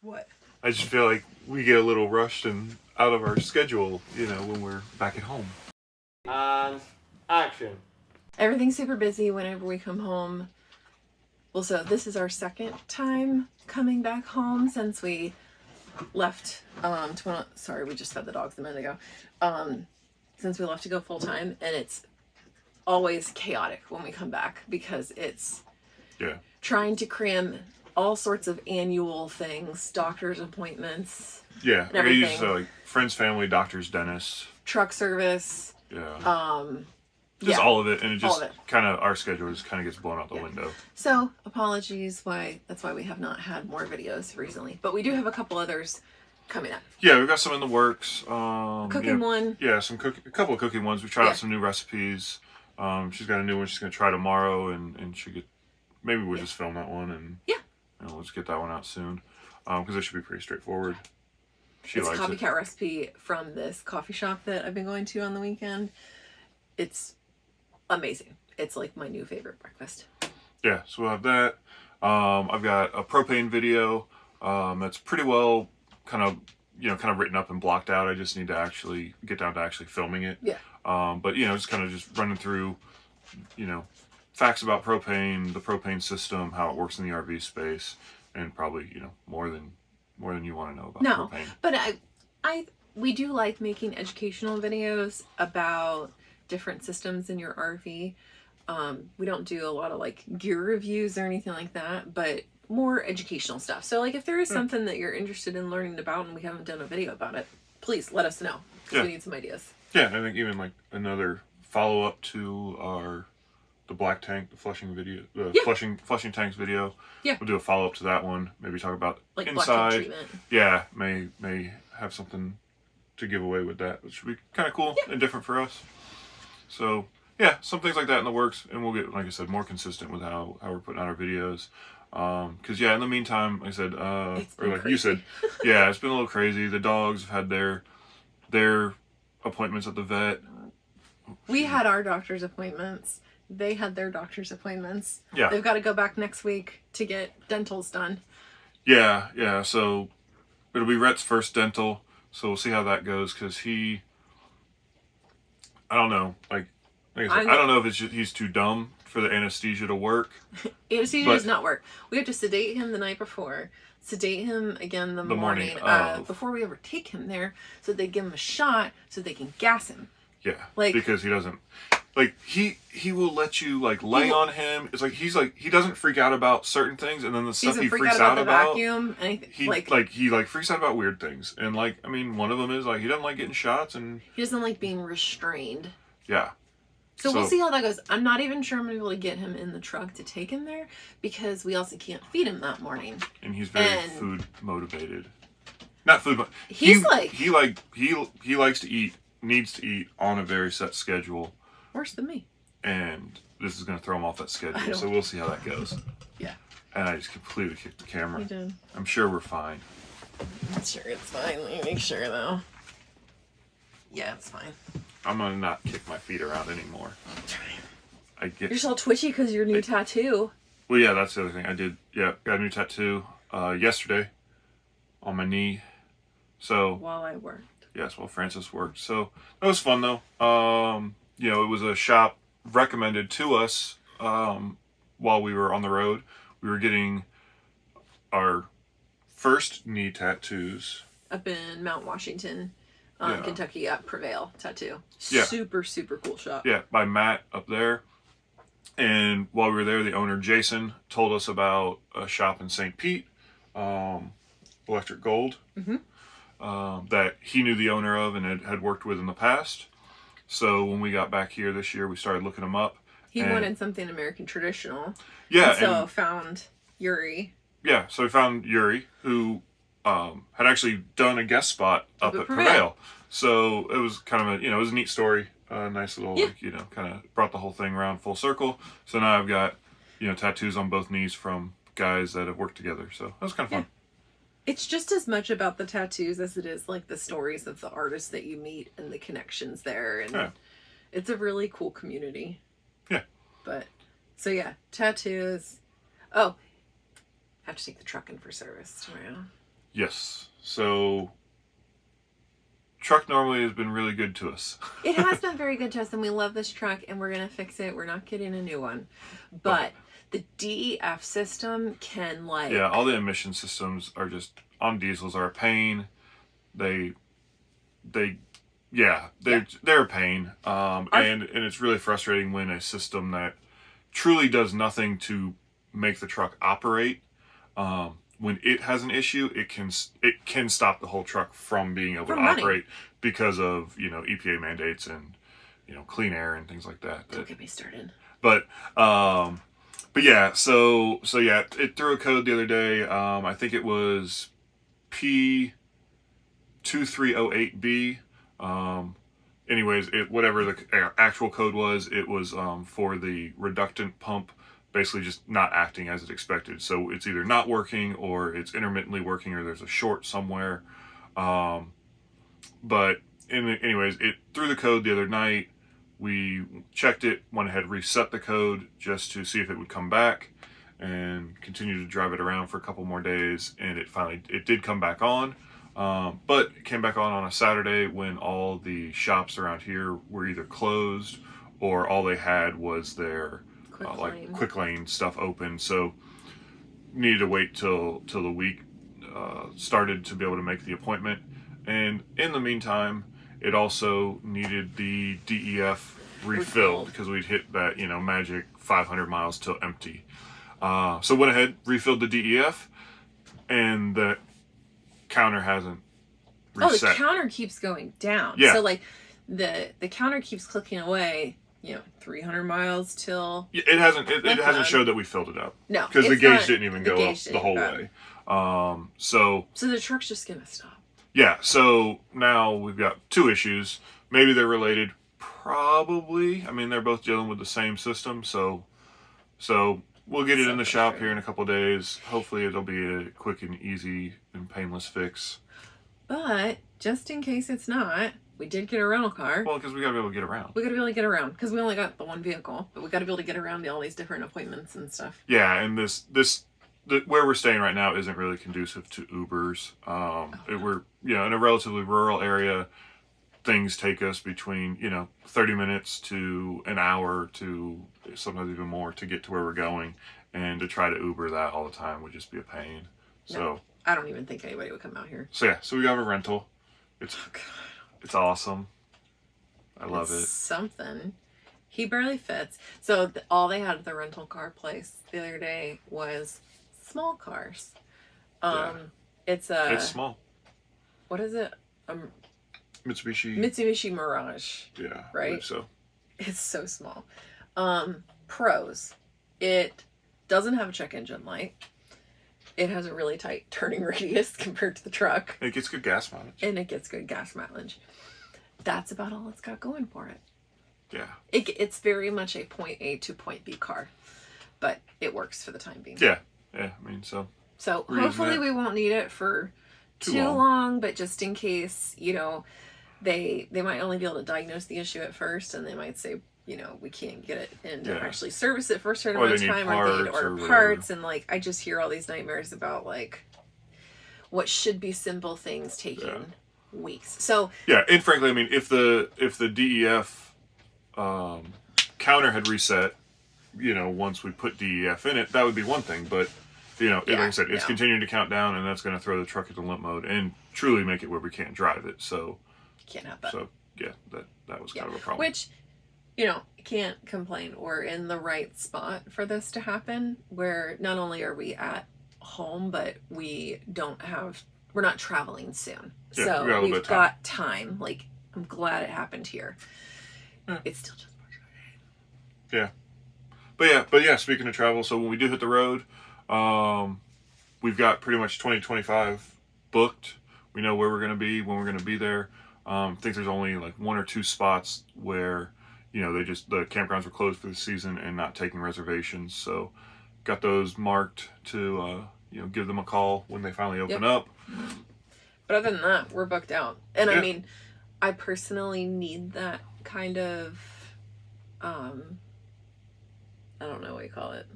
What? I just feel like we get a little rushed and out of our schedule, when we're back at home. Action. Everything's super busy whenever we come home. Well, so this is our second time coming back home since we left. Sorry, we just fed the dogs a minute ago. Since we left to go full time, and it's always chaotic when we come back because it's trying to cram all sorts of annual things, doctor's appointments. Yeah, I use like friends, family, doctors, dentists, truck service. Yeah. Just all of it, and it just kind of, our schedule just kind of gets blown out the window. So, apologies that's why we have not had more videos recently. But we do have a couple others coming up. Yeah, we've got some in the works. Cooking one. Yeah, a couple of cooking ones. We tried out some new recipes. She's got a new one she's going to try tomorrow, and maybe we'll just film that one, and let's get that one out soon. Because it should be pretty straightforward. It's a copycat recipe from this coffee shop that I've been going to on the weekend. It's amazing. It's like my new favorite breakfast. Yeah, so we'll have that. I've got a propane video that's pretty well kind of written up and blocked out. I just need to actually get down to actually filming it. Yeah. But just running through, facts about propane, the propane system, how it works in the RV space, and probably, more than you want to know about propane. But we do like making educational videos about different systems in your RV. We don't do a lot of like gear reviews or anything like that, but more educational stuff. So like if there is something that you're interested in learning about and we haven't done a video about it, please let us know, because we need some ideas. Yeah, I think even like another follow-up to the black tank, the flushing video, flushing tanks video. Yeah. We'll do a follow-up to that one. Maybe talk about like inside. Black tank treatment. Yeah, may have something to give away with that, which would be kind of cool and different for us. So yeah, some things like that in the works, and we'll get, like I said, more consistent with how we're putting out our videos. Because in the meantime, like I said, or like crazy. You said, it's been a little crazy. The dogs have had their appointments at the vet. We had our doctor's appointments. They had their doctor's appointments. Yeah. They've got to go back next week to get dentals done. Yeah. So it'll be Rhett's first dental. So we'll see how that goes, because I don't know. Like I said, I don't know if it's just, he's too dumb for the anesthesia to work. Anesthesia does not work. We have to sedate him the night before, sedate him again the morning before we ever take him there, so they give him a shot so they can gas him. Yeah, because he doesn't, he will let you lay on him. It's he doesn't freak out about certain things, and then the stuff he freaks out about vacuum. He freaks out about weird things, and one of them is he doesn't like getting shots, and he doesn't like being restrained. Yeah. So we'll see how that goes. I'm not even sure I'm going to be able to get him in the truck to take him there, because we also can't feed him that morning. And he's very food motivated. Not food, but he likes to eat, needs to eat on a very set schedule. Worse than me. And this is going to throw him off that schedule, so we'll see how that goes. Yeah. And I just completely kicked the camera. You did. I'm sure we're fine. I'm sure it's fine. Let me make sure, though. Yeah, it's fine. I'm going to not kick my feet around anymore. You're just all twitchy because your new tattoo. Well, yeah, that's the other thing. I did, got a new tattoo yesterday on my knee. So while I worked. Yes, while Francis worked. So that was fun, though. It was a shop recommended to us while we were on the road. We were getting our first knee tattoos. Up in Mount Washington. Kentucky at Prevail Tattoo. Yeah. Super, super cool shop. Yeah, by Matt up there. And while we were there, the owner, Jason, told us about a shop in St. Pete, Electric Gold, that he knew the owner of and had worked with in the past. So when we got back here this year, we started looking him up. He wanted something American traditional. Yeah. And so found Yuri. Yeah, so we found Yuri, who had actually done a guest spot up at Prevail. So it was kind of it was a neat story. Nice little, kind of brought the whole thing around full circle. So now I've got, tattoos on both knees from guys that have worked together. So that was kind of fun. It's just as much about the tattoos as it is the stories of the artists that you meet and the connections there. And it's a really cool community. Yeah. But, so yeah, tattoos. Oh, I have to take the truck in for service tomorrow. Yes. So truck normally has been really good to us. It has been very good to us, and we love this truck, and we're gonna fix it. We're not getting a new one, but the DEF system can like Yeah, all the emission systems are just on diesels are a pain. They're a pain. And it's really frustrating when a system that truly does nothing to make the truck operate, when it has an issue, it can stop the whole truck from being able to operate because of EPA mandates and clean air and things like that. Don't get me started. But yeah, so yeah, it threw a code the other day. I think it was P2308B. Anyways, whatever the actual code was, it was for the reductant pump basically just not acting as it expected. So it's either not working or it's intermittently working or there's a short somewhere. But anyways, it threw the code the other night. We checked it, went ahead, reset the code just to see if it would come back, and continued to drive it around for a couple more days, and it did come back on. But it came back on a Saturday when all the shops around here were either closed or all they had was their quick lane stuff open. So needed to wait till the week started to be able to make the appointment. And in the meantime, it also needed the DEF refilled because we'd hit that magic 500 miles till empty. So went ahead, refilled the DEF, and the counter hasn't reset. Oh, the counter keeps going down. Yeah. So like the counter keeps clicking away. 300 miles till. It hasn't showed that we filled it up. No, because the gauge didn't even go up the whole way. So the truck's just gonna stop. Yeah. So now we've got two issues. Maybe they're related. Probably. I mean, they're both dealing with the same system. So we'll get it in the shop here in a couple of days. Hopefully, it'll be a quick and easy and painless fix. But just in case it's not, we did get a rental car. Well, because we gotta be able to get around. We gotta be able to get around because we only got the one vehicle, but we gotta be able to get around to all these different appointments and stuff. Yeah, and where we're staying right now isn't really conducive to Ubers. We're in a relatively rural area. Things take us between 30 minutes to an hour to sometimes even more to get to where we're going, and to try to Uber that all the time would just be a pain. So I don't even think anybody would come out here. So we got a rental. It's awesome. I love it. Something. He barely fits. So all they had at the rental car place the other day was small cars. It's small. What is it? Mitsubishi Mirage. Yeah. Right. I believe so. It's so small. Pros. It doesn't have a check engine light. It has a really tight turning radius compared to the truck. It gets good gas mileage. That's about all it's got going for it. Yeah. It's very much a point A to point B car, but it works for the time being. Yeah. I mean, so hopefully we won't need it for too long, but just in case, they might only be able to diagnose the issue at first, and they might say, we can't get it in to actually service it for a certain amount of time, or they need to order parts, and I just hear all these nightmares about what should be simple things taking weeks. So and frankly, I mean, if the DEF counter had reset, once we put DEF in it, that would be one thing, but like I said, it's continuing to count down, and that's going to throw the truck into limp mode and truly make it where we can't drive it. So can't have that. So that was kind of a problem. Which, can't complain. We're in the right spot for this to happen, where not only are we at home, but we're not traveling soon. Yeah, so we've got time. I'm glad it happened here. Yeah. It's still just yeah. But yeah, speaking of travel, so when we do hit the road, we've got pretty much 2025 booked. We know where we're going to be, when we're going to be there. I think there's only one or two spots where, the campgrounds were closed for the season and not taking reservations. So got those marked to, give them a call when they finally open up. But other than that, we're booked out. And I mean, I personally need that kind of, I don't know what you call it.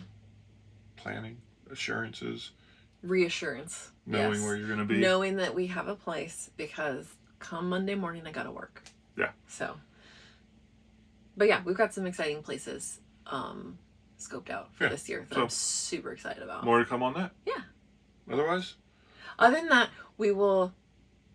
Planning, assurances. Reassurance. knowing Yes. where you're going to be. Knowing that we have a place, because come Monday morning, I got to work. Yeah. So, but yeah, we've got some exciting places scoped out for this year that I'm super excited about. More to come on that? Yeah. Otherwise? Other than that, we will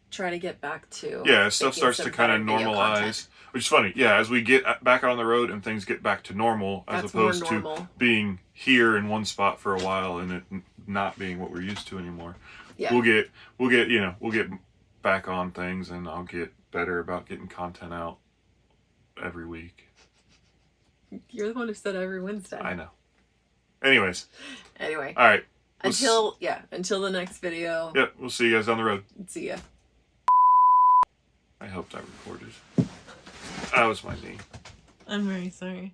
try to get back to... Yeah, as stuff starts to kind of normalize. Which is funny. Yeah, as we get back out on the road and things get back to normal, as opposed to being here in one spot for a while and it not being what we're used to anymore. Yeah. We'll get back on things, and I'll get better about getting content out every week. You're the one who said every Wednesday. I know. Anyway. All right. Until the next video. Yep, we'll see you guys down the road. See ya. I hope that recorded. That was my knee. I'm very sorry.